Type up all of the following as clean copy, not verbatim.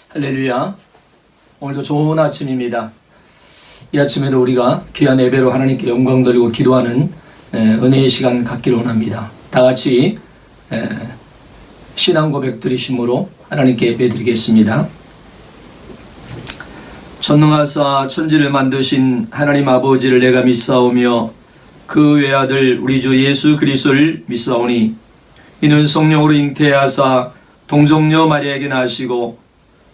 할렐루야. 오늘도 좋은 아침입니다. 이 아침에도 우리가 귀한 예배로 하나님께 영광 돌리고 기도하는 은혜의 시간 갖기를 원합니다. 다 같이 신앙 고백 드리심으로 하나님께 예배 드리겠습니다. 전능하사 천지를 만드신 하나님 아버지를 내가 믿사오며 그 외아들 우리 주 예수 그리스도를 믿사오니 이는 성령으로 잉태하사 동정녀 마리아에게 나시고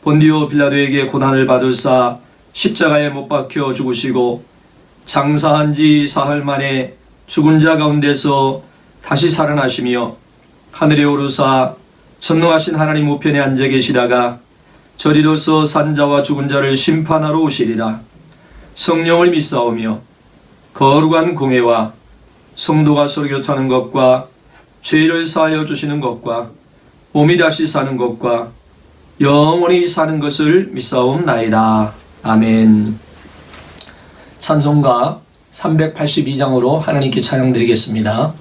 본디오 빌라도에게 고난을 받으사 십자가에 못 박혀 죽으시고 장사한 지 사흘 만에 죽은 자 가운데서 다시 살아나시며 하늘에 오르사 전능하신 하나님 우편에 앉아 계시다가 저리로서 산자와 죽은 자를 심판하러 오시리라. 성령을 믿사오며 거룩한 공회와 성도가 서로 교통하는 것과 죄를 사하여 주시는 것과 몸이 다시 사는 것과 영원히 사는 것을 믿사옵나이다. 아멘. 찬송가 382장으로 하나님께 찬양드리겠습니다.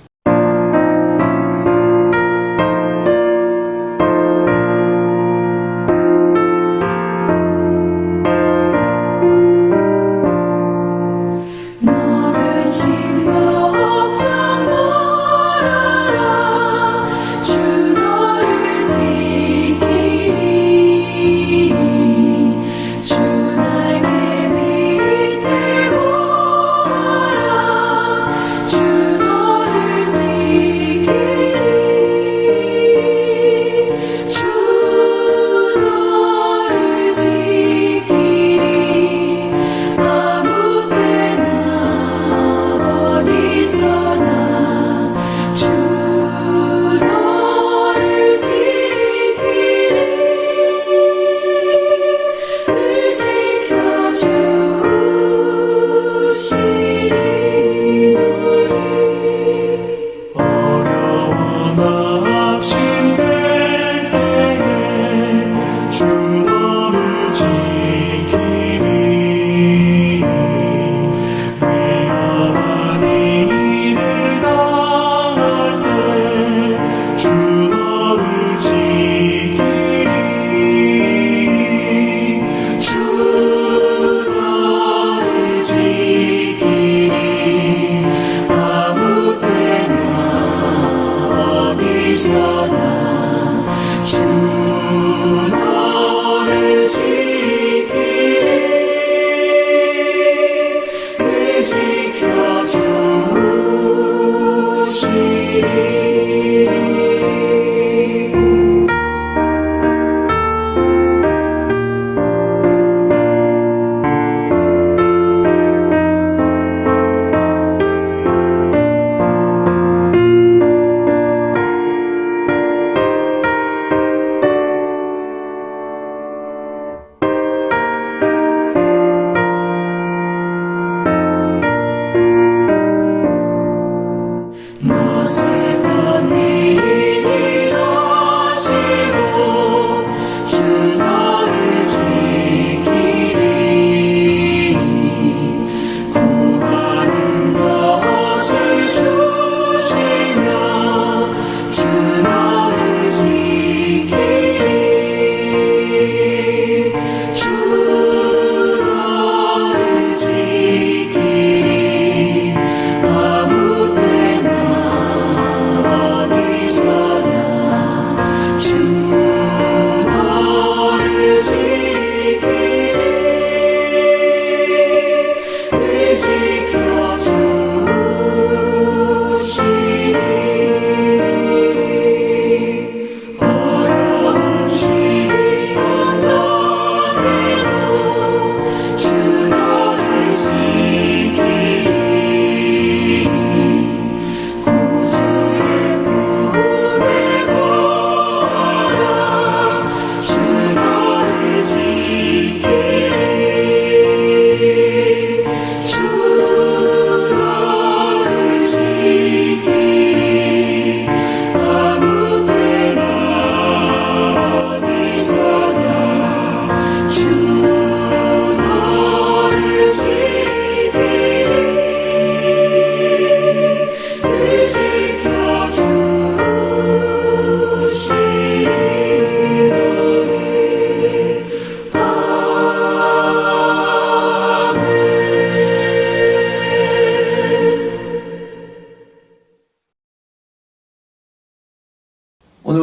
주 너를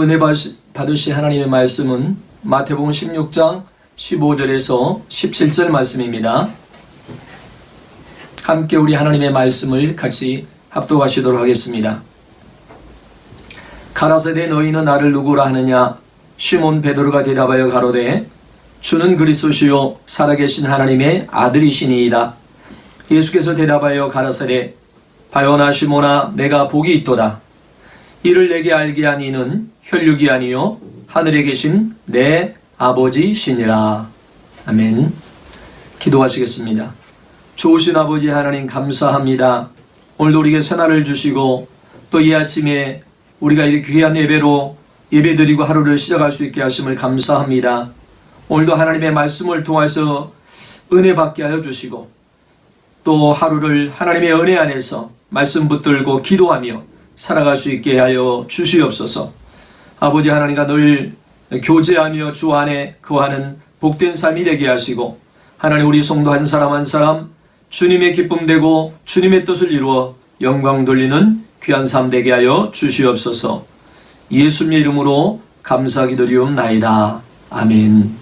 은혜 받으신 하나님의 말씀은 마태복음 16장 15절에서 17절 말씀입니다. 함께 우리 하나님의 말씀을 같이 합독하시도록 하겠습니다. 가라사대 너희는 나를 누구라 하느냐? 시몬 베드로가 대답하여 가로되 주는 그리스도시요 살아계신 하나님의 아들이시니이다. 예수께서 대답하여 가라사대 바요나 시몬아 내가 복이 있도다. 이를 내게 알게 한 이는 혈육이 아니요 하늘에 계신 내 아버지시니라. 아멘. 기도하시겠습니다. 좋으신 아버지 하나님 감사합니다. 오늘도 우리에게 새날을 주시고 또 이 아침에 우리가 이렇게 귀한 예배로 예배드리고 하루를 시작할 수 있게 하심을 감사합니다. 오늘도 하나님의 말씀을 통해서 은혜 받게 하여 주시고 또 하루를 하나님의 은혜 안에서 말씀 붙들고 기도하며 살아갈 수 있게 하여 주시옵소서. 아버지 하나님과 늘 교제하며 주 안에 거하는 복된 삶이 되게 하시고 하나님 우리 성도 한 사람 한 사람 주님의 기쁨 되고 주님의 뜻을 이루어 영광 돌리는 귀한 삶 되게 하여 주시옵소서. 예수님의 이름으로 감사기드리옵나이다. 아멘.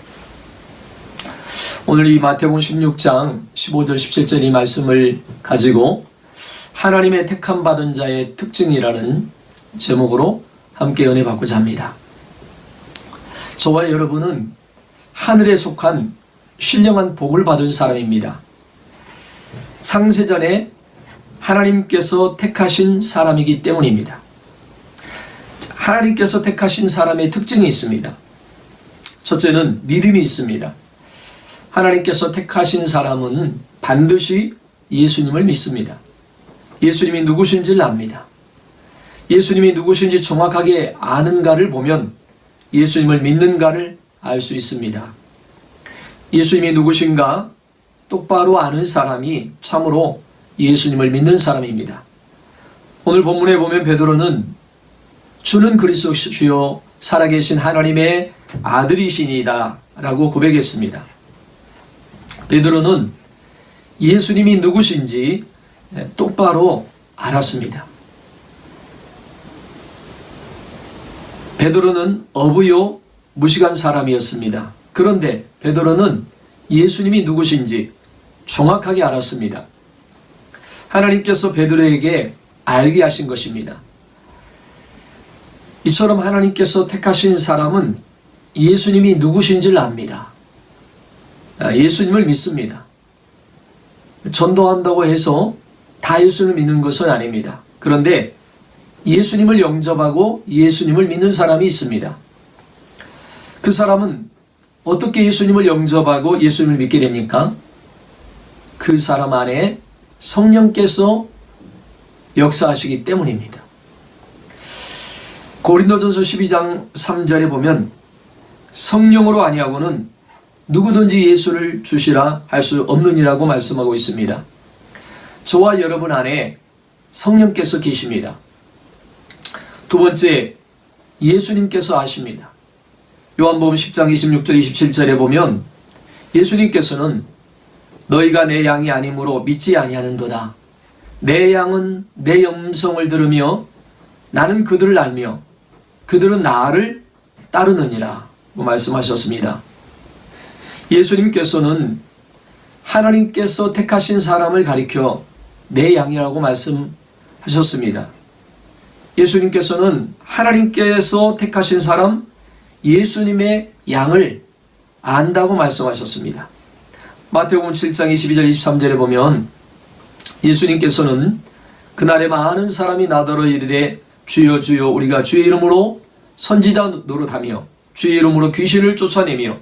오늘 이 마태복음 16장 15절 17절 이 말씀을 가지고 하나님의 택함 받은 자의 특징이라는 제목으로 함께 은혜 받고자 합니다. 저와 여러분은 하늘에 속한 신령한 복을 받은 사람입니다. 창세전에 하나님께서 택하신 사람이기 때문입니다. 하나님께서 택하신 사람의 특징이 있습니다. 첫째는 믿음이 있습니다. 하나님께서 택하신 사람은 반드시 예수님을 믿습니다. 예수님이 누구신지를 압니다. 예수님이 누구신지 정확하게 아는가를 보면 예수님을 믿는가를 알 수 있습니다. 예수님이 누구신가 똑바로 아는 사람이 참으로 예수님을 믿는 사람입니다. 오늘 본문에 보면 베드로는 주는 그리스도시요 살아계신 하나님의 아들이시니이다 라고 고백했습니다. 베드로는 예수님이 누구신지 똑바로 알았습니다. 베드로는 어부요 무식한 사람이었습니다. 그런데 베드로는 예수님이 누구신지 정확하게 알았습니다. 하나님께서 베드로에게 알게 하신 것입니다. 이처럼 하나님께서 택하신 사람은 예수님이 누구신지를 압니다. 예수님을 믿습니다. 전도한다고 해서 다 예수님을 믿는 것은 아닙니다. 그런데 예수님을 영접하고 예수님을 믿는 사람이 있습니다. 그 사람은 어떻게 예수님을 영접하고 예수님을 믿게 됩니까? 그 사람 안에 성령께서 역사하시기 때문입니다. 고린도전서 12장 3절에 보면 성령으로 아니하고는 누구든지 예수를 주시라 할 수 없느니라고 말씀하고 있습니다. 저와 여러분 안에 성령께서 계십니다. 두 번째, 예수님께서 아십니다. 요한복음 10장 26절 27절에 보면 예수님께서는 너희가 내 양이 아니므로 믿지 아니하는도다. 내 양은 내 음성을 들으며 나는 그들을 알며 그들은 나를 따르느니라 말씀하셨습니다. 예수님께서는 하나님께서 택하신 사람을 가리켜 내 양이라고 말씀하셨습니다. 예수님께서는 하나님께서 택하신 사람 예수님의 양을 안다고 말씀하셨습니다. 마태복음 7장 22절 23절에 보면 예수님께서는 그날에 많은 사람이 나더러 이르되 주여 주여 우리가 주의 이름으로 선지자 노릇하며 주의 이름으로 귀신을 쫓아내며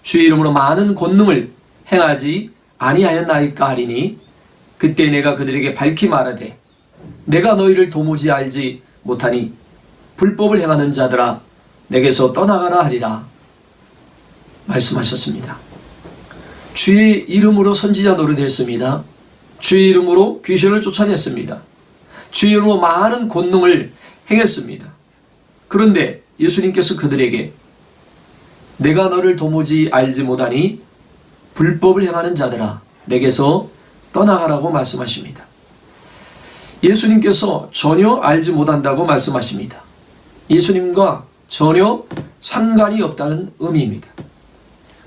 주의 이름으로 많은 권능을 행하지 아니하였나이까 하리니 그때 내가 그들에게 밝히 말하되 내가 너희를 도무지 알지 못하니 불법을 행하는 자들아 내게서 떠나가라 하리라 말씀하셨습니다. 주의 이름으로 선지자 노릇했습니다. 주의 이름으로 귀신을 쫓아냈습니다. 주의 이름으로 많은 권능을 행했습니다. 그런데 예수님께서 그들에게 내가 너를 도무지 알지 못하니 불법을 행하는 자들아 내게서 떠나가라고 말씀하십니다. 예수님께서 전혀 알지 못한다고 말씀하십니다. 예수님과 전혀 상관이 없다는 의미입니다.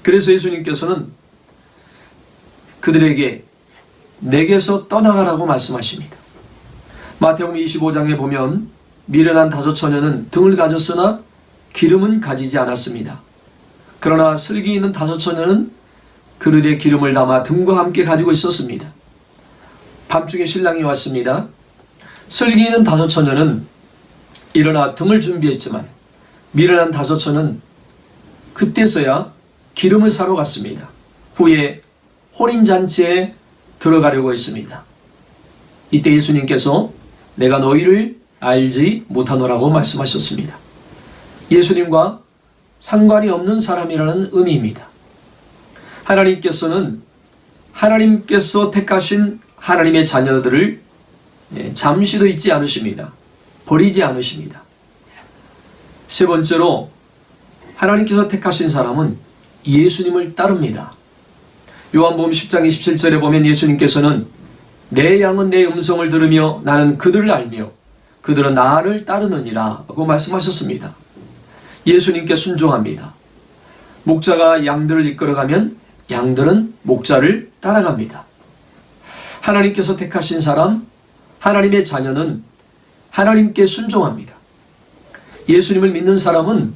그래서 예수님께서는 그들에게 내게서 떠나가라고 말씀하십니다. 마태복음 25장에 보면 미련한 5 처녀는 등을 가졌으나 기름은 가지지 않았습니다. 그러나 슬기 있는 5 처녀는 그릇에 기름을 담아 등과 함께 가지고 있었습니다. 밤중에 신랑이 왔습니다. 슬기 있는 5 처녀는 일어나 등을 준비했지만 미련한 5 처녀는 그때서야 기름을 사러 갔습니다. 후에 혼인잔치에 들어가려고 했습니다. 이때 예수님께서 내가 너희를 알지 못하노라고 말씀하셨습니다. 예수님과 상관이 없는 사람이라는 의미입니다. 하나님께서 택하신 하나님의 자녀들을 잠시도 잊지 않으십니다. 버리지 않으십니다. 세 번째로 하나님께서 택하신 사람은 예수님을 따릅니다. 요한복음 10장 27절에 보면 예수님께서는 내 양은 내 음성을 들으며 나는 그들을 알며 그들은 나를 따르느니라 고 말씀하셨습니다. 예수님께 순종합니다. 목자가 양들을 이끌어가면 양들은 목자를 따라갑니다. 하나님께서 택하신 사람, 하나님의 자녀는 하나님께 순종합니다. 예수님을 믿는 사람은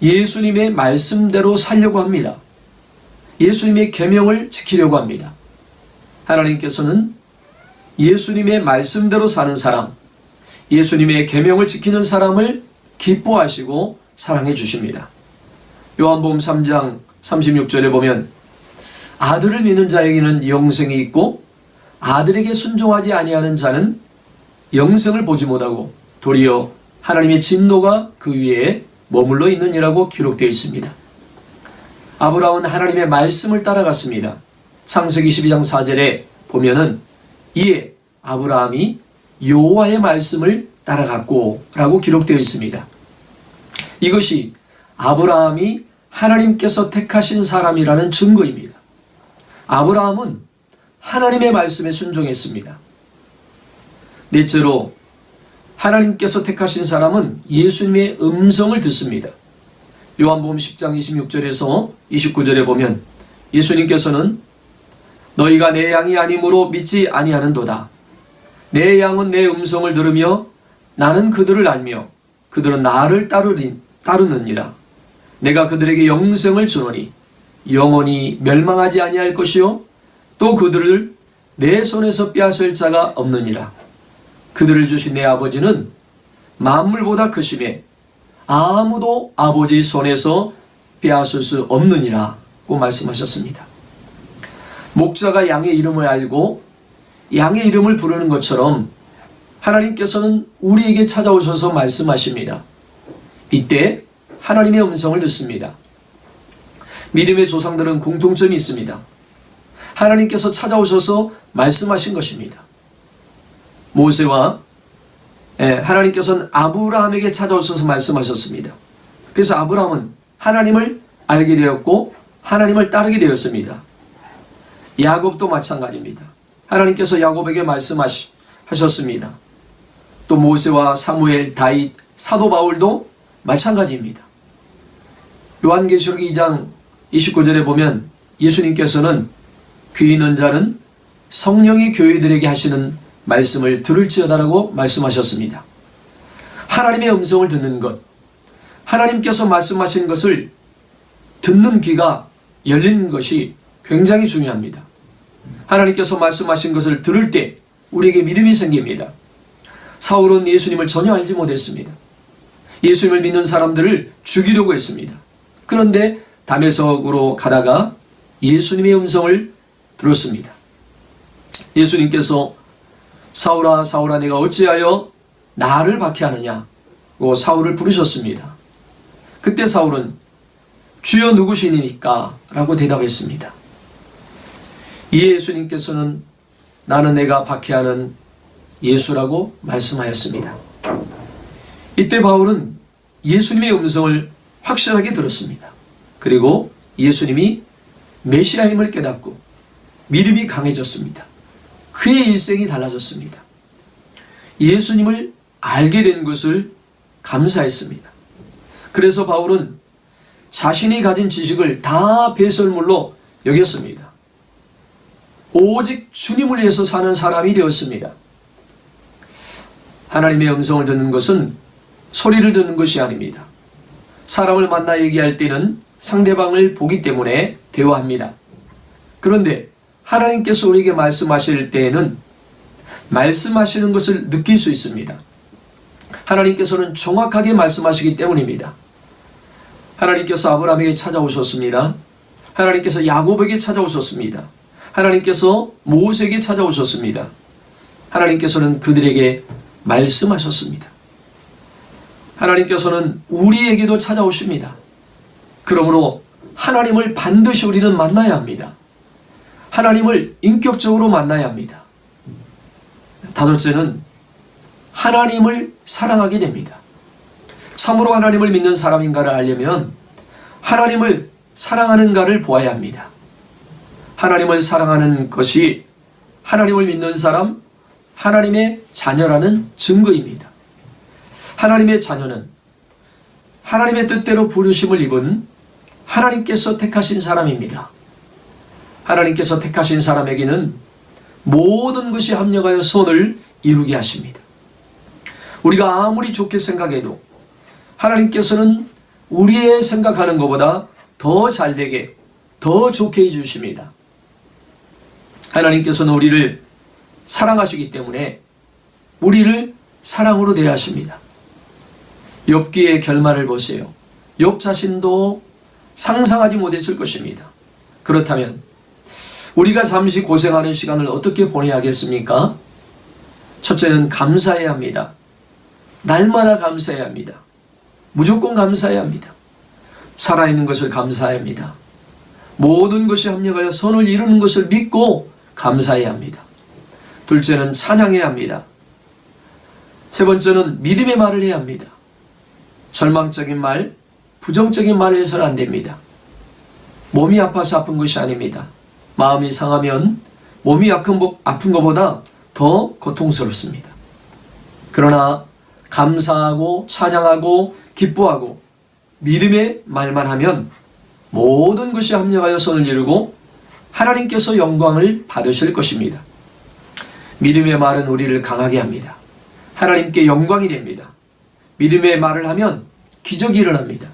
예수님의 말씀대로 살려고 합니다. 예수님의 계명을 지키려고 합니다. 하나님께서는 예수님의 말씀대로 사는 사람, 예수님의 계명을 지키는 사람을 기뻐하시고 사랑해 주십니다. 요한복음 3장 36절에 보면 아들을 믿는 자에게는 영생이 있고 아들에게 순종하지 아니하는 자는 영생을 보지 못하고 도리어 하나님의 진노가 그 위에 머물러 있느니라고 기록되어 있습니다. 아브라함은 하나님의 말씀을 따라갔습니다. 창세기 12장 4절에 보면은 이에 아브라함이 여호와의 말씀을 따라갔고 라고 기록되어 있습니다. 이것이 아브라함이 하나님께서 택하신 사람이라는 증거입니다. 아브라함은 하나님의 말씀에 순종했습니다. 넷째로 하나님께서 택하신 사람은 예수님의 음성을 듣습니다. 요한복음 10장 26절에서 29절에 보면 예수님께서는 너희가 내 양이 아니므로 믿지 아니하는도다. 내 양은 내 음성을 들으며 나는 그들을 알며 그들은 나를 따르느니라. 내가 그들에게 영생을 주노니 영원히 멸망하지 아니할 것이요 또 그들을 내 손에서 빼앗을 자가 없느니라. 그들을 주신 내 아버지는 만물보다 크심에 아무도 아버지 손에서 빼앗을 수 없느니라고 말씀하셨습니다. 목자가 양의 이름을 알고 양의 이름을 부르는 것처럼 하나님께서는 우리에게 찾아오셔서 말씀하십니다. 이때 하나님의 음성을 듣습니다. 믿음의 조상들은 공통점이 있습니다. 하나님께서 찾아오셔서 말씀하신 것입니다. 모세와 하나님께서는 아브라함에게 찾아오셔서 말씀하셨습니다. 그래서 아브라함은 하나님을 알게 되었고 하나님을 따르게 되었습니다. 야곱도 마찬가지입니다. 하나님께서 야곱에게 말씀하셨습니다. 또 모세와 사무엘, 다윗, 사도 바울도 마찬가지입니다. 요한계시록 2장 29절에 보면 예수님께서는 귀 있는 자는 성령이 교회들에게 하시는 말씀을 들을지어다라고 말씀하셨습니다. 하나님의 음성을 듣는 것, 하나님께서 말씀하신 것을 듣는 귀가 열리는 것이 굉장히 중요합니다. 하나님께서 말씀하신 것을 들을 때 우리에게 믿음이 생깁니다. 사울은 예수님을 전혀 알지 못했습니다. 예수님을 믿는 사람들을 죽이려고 했습니다. 그런데 다메섹으로 가다가 예수님의 음성을 들었습니다. 예수님께서 사울아 사울아 내가 어찌하여 나를 박해하느냐고 사울을 부르셨습니다. 그때 사울은 주여 누구시니까 라고 대답했습니다. 이에 예수님께서는 나는 내가 박해하는 예수라고 말씀하였습니다. 이때 바울은 예수님의 음성을 확실하게 들었습니다. 그리고 예수님이 메시아임을 깨닫고 믿음이 강해졌습니다. 그의 일생이 달라졌습니다. 예수님을 알게 된 것을 감사했습니다. 그래서 바울은 자신이 가진 지식을 다 배설물로 여겼습니다. 오직 주님을 위해서 사는 사람이 되었습니다. 하나님의 음성을 듣는 것은 소리를 듣는 것이 아닙니다. 사람을 만나 얘기할 때는 상대방을 보기 때문에 대화합니다. 그런데 하나님께서 우리에게 말씀하실 때에는 말씀하시는 것을 느낄 수 있습니다. 하나님께서는 정확하게 말씀하시기 때문입니다. 하나님께서 아브라함에게 찾아오셨습니다. 하나님께서 야곱에게 찾아오셨습니다. 하나님께서 모세에게 찾아오셨습니다. 하나님께서는 그들에게 말씀하셨습니다. 하나님께서는 우리에게도 찾아오십니다. 그러므로 하나님을 반드시 우리는 만나야 합니다. 하나님을 인격적으로 만나야 합니다. 다섯째는 하나님을 사랑하게 됩니다. 참으로 하나님을 믿는 사람인가를 알려면 하나님을 사랑하는가를 보아야 합니다. 하나님을 사랑하는 것이 하나님을 믿는 사람, 하나님의 자녀라는 증거입니다. 하나님의 자녀는 하나님의 뜻대로 부르심을 입은 하나님께서 택하신 사람입니다. 하나님께서 택하신 사람에게는 모든 것이 합력하여 선을 이루게 하십니다. 우리가 아무리 좋게 생각해도 하나님께서는 우리의 생각하는 것보다 더 잘되게, 더 좋게 해주십니다. 하나님께서는 우리를 사랑하시기 때문에 우리를 사랑으로 대하십니다. 욥기의 결말을 보세요. 욥 자신도 상상하지 못했을 것입니다. 그렇다면 우리가 잠시 고생하는 시간을 어떻게 보내야겠습니까? 첫째는 감사해야 합니다. 날마다 감사해야 합니다. 무조건 감사해야 합니다. 살아있는 것을 감사해야 합니다. 모든 것이 합력하여 선을 이루는 것을 믿고 감사해야 합니다. 둘째는 찬양해야 합니다. 세 번째는 믿음의 말을 해야 합니다. 절망적인 말, 부정적인 말을 해서는 안 됩니다. 몸이 아파서 아픈 것이 아닙니다. 마음이 상하면 몸이 아픈 것보다 더 고통스럽습니다. 그러나 감사하고 찬양하고 기뻐하고 믿음의 말만 하면 모든 것이 합력하여 선을 이루고 하나님께서 영광을 받으실 것입니다. 믿음의 말은 우리를 강하게 합니다. 하나님께 영광이 됩니다. 믿음의 말을 하면 기적이 일어납니다.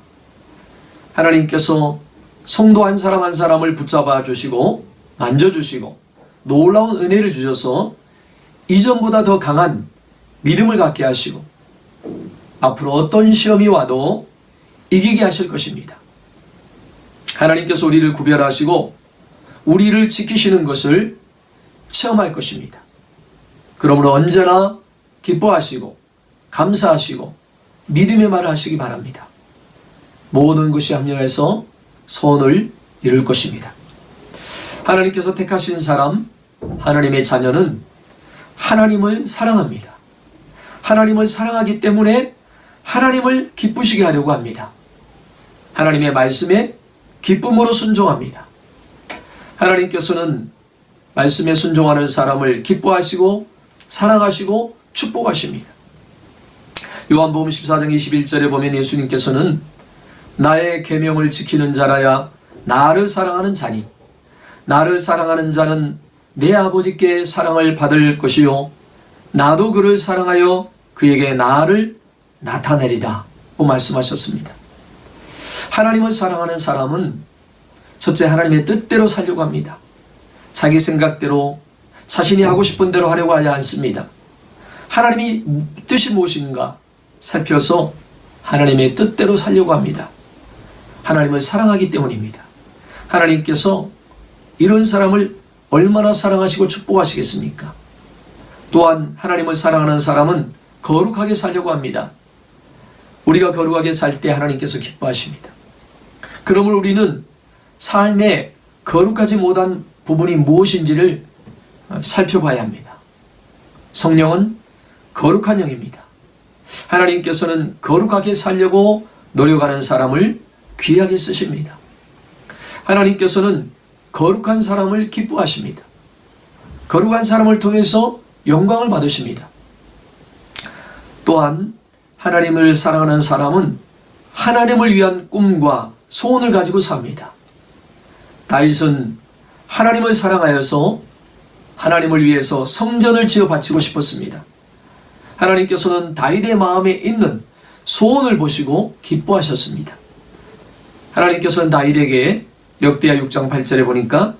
하나님께서 성도 한 사람 한 사람을 붙잡아 주시고 만져주시고 놀라운 은혜를 주셔서 이전보다 더 강한 믿음을 갖게 하시고 앞으로 어떤 시험이 와도 이기게 하실 것입니다. 하나님께서 우리를 구별하시고 우리를 지키시는 것을 체험할 것입니다. 그러므로 언제나 기뻐하시고 감사하시고 믿음의 말을 하시기 바랍니다. 모든 것이 합력해서 선을 이룰 것입니다. 하나님께서 택하신 사람, 하나님의 자녀는 하나님을 사랑합니다. 하나님을 사랑하기 때문에 하나님을 기쁘시게 하려고 합니다. 하나님의 말씀에 기쁨으로 순종합니다. 하나님께서는 말씀에 순종하는 사람을 기뻐하시고 사랑하시고 축복하십니다. 요한복음 14장 21절에 보면 예수님께서는 나의 계명을 지키는 자라야 나를 사랑하는 자니 나를 사랑하는 자는 내 아버지께 사랑을 받을 것이요 나도 그를 사랑하여 그에게 나를 나타내리라 고 말씀하셨습니다. 하나님을 사랑하는 사람은 첫째 하나님의 뜻대로 살려고 합니다. 자기 생각대로 자신이 하고 싶은 대로 하려고 하지 않습니다. 하나님이 뜻이 무엇인가 살펴서 하나님의 뜻대로 살려고 합니다. 하나님을 사랑하기 때문입니다. 하나님께서 이런 사람을 얼마나 사랑하시고 축복하시겠습니까? 또한 하나님을 사랑하는 사람은 거룩하게 살려고 합니다. 우리가 거룩하게 살 때 하나님께서 기뻐하십니다. 그러므로 우리는 삶에 거룩하지 못한 부분이 무엇인지를 살펴봐야 합니다. 성령은 거룩한 영입니다. 하나님께서는 거룩하게 살려고 노력하는 사람을 귀하게 쓰십니다. 하나님께서는 거룩한 사람을 기뻐하십니다. 거룩한 사람을 통해서 영광을 받으십니다. 또한 하나님을 사랑하는 사람은 하나님을 위한 꿈과 소원을 가지고 삽니다. 다윗은 하나님을 사랑하여서 하나님을 위해서 성전을 지어 바치고 싶었습니다. 하나님께서는 다윗의 마음에 있는 소원을 보시고 기뻐하셨습니다. 하나님께서는 다윗에게 역대하 6장 8절에 보니까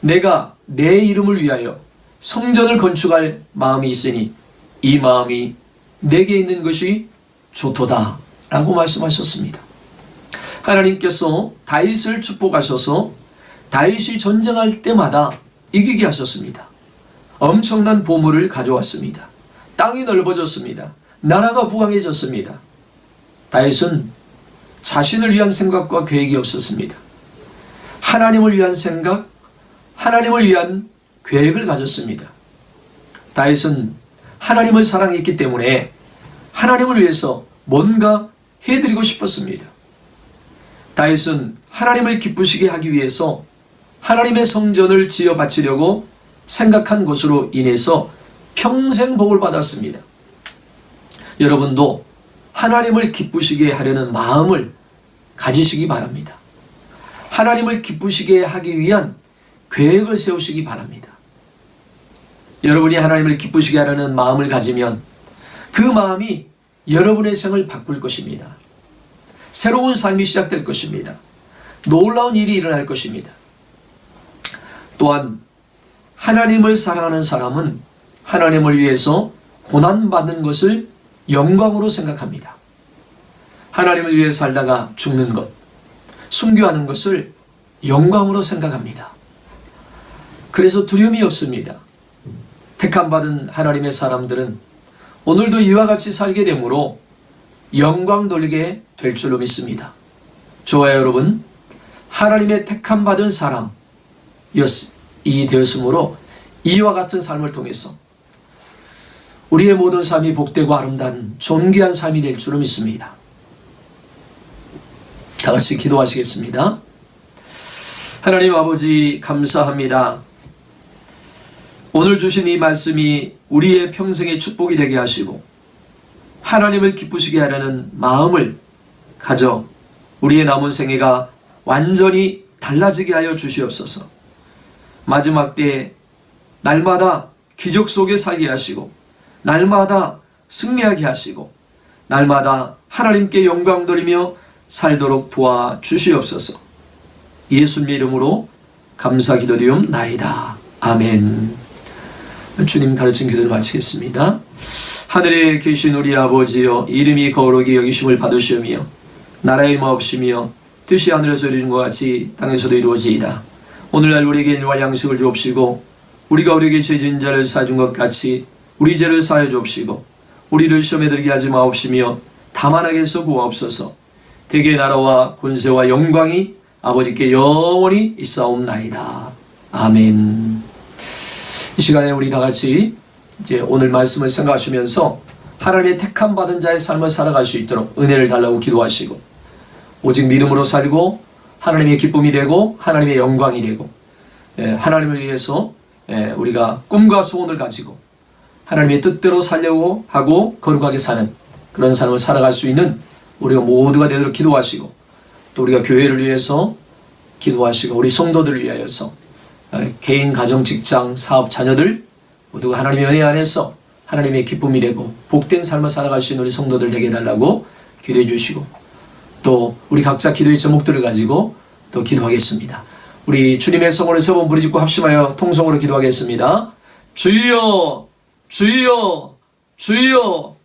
내가 내 이름을 위하여 성전을 건축할 마음이 있으니 이 마음이 내게 있는 것이 좋도다 라고 말씀하셨습니다. 하나님께서 다윗을 축복하셔서 다윗이 전쟁할 때마다 이기게 하셨습니다. 엄청난 보물을 가져왔습니다. 땅이 넓어졌습니다. 나라가 부강해졌습니다. 다윗은 자신을 위한 생각과 계획이 없었습니다. 하나님을 위한 생각, 하나님을 위한 계획을 가졌습니다. 다윗은 하나님을 사랑했기 때문에 하나님을 위해서 뭔가 해드리고 싶었습니다. 다윗은 하나님을 기쁘시게 하기 위해서 하나님의 성전을 지어 바치려고 생각한 것으로 인해서 평생 복을 받았습니다. 여러분도 하나님을 기쁘시게 하려는 마음을 가지시기 바랍니다. 하나님을 기쁘시게 하기 위한 계획을 세우시기 바랍니다. 여러분이 하나님을 기쁘시게 하려는 마음을 가지면 그 마음이 여러분의 생을 바꿀 것입니다. 새로운 삶이 시작될 것입니다. 놀라운 일이 일어날 것입니다. 또한 하나님을 사랑하는 사람은 하나님을 위해서 고난받는 것을 영광으로 생각합니다. 하나님을 위해 살다가 죽는 것, 순교하는 것을 영광으로 생각합니다. 그래서 두려움이 없습니다. 택함받은 하나님의 사람들은 오늘도 이와 같이 살게 되므로 영광 돌리게 될 줄로 믿습니다. 저와 여러분, 하나님의 택함받은 사람이 되었으므로 이와 같은 삶을 통해서 우리의 모든 삶이 복되고 아름다운 존귀한 삶이 될 줄로 믿습니다. 다 같이 기도하시겠습니다. 하나님 아버지 감사합니다. 오늘 주신 이 말씀이 우리의 평생의 축복이 되게 하시고 하나님을 기쁘시게 하려는 마음을 가져 우리의 남은 생애가 완전히 달라지게 하여 주시옵소서. 마지막 때에 날마다 기적 속에 살게 하시고 날마다 승리하게 하시고 날마다 하나님께 영광 돌리며 살도록 도와주시옵소서. 예수님의 이름으로 감사 기도드리옵나이다. 아멘. 주님 가르친 기도를 마치겠습니다. 하늘에 계신 우리 아버지여, 이름이 거룩히 여기심을 받으시오며 나라의 마옵시며 뜻이 하늘에서 이루어진 것 같이 땅에서도 이루어지이다. 오늘날 우리에게 일용할 양식을 주옵시고 우리가 우리에게 죄진 자를 사준 것 같이 우리 죄를 사하여 주옵시고 우리를 시험에 들게 하지 마옵시며 다만 악에서 구하옵소서. 대개 나라와 권세와 영광이 아버지께 영원히 있사옵나이다. 아멘. 이 시간에 우리 다 같이 이제 오늘 말씀을 생각하시면서 하나님의 택함 받은 자의 삶을 살아갈 수 있도록 은혜를 달라고 기도하시고 오직 믿음으로 살고 하나님의 기쁨이 되고 하나님의 영광이 되고 하나님을 위해서 우리가 꿈과 소원을 가지고 하나님의 뜻대로 살려고 하고 거룩하게 사는 그런 삶을 살아갈 수 있는 우리가 모두가 되도록 기도하시고 또 우리가 교회를 위해서 기도하시고 우리 성도들을 위하여서 개인, 가정, 직장, 사업, 자녀들 모두가 하나님의 은혜 안에서 하나님의 기쁨이 되고 복된 삶을 살아갈 수 있는 우리 성도들 되게 해달라고 기도해 주시고 또 우리 각자 기도의 제목들을 가지고 또 기도하겠습니다. 우리 주님의 성으로 세 번 부르짖고 합심하여 통성으로 기도하겠습니다. 주여 주여 주여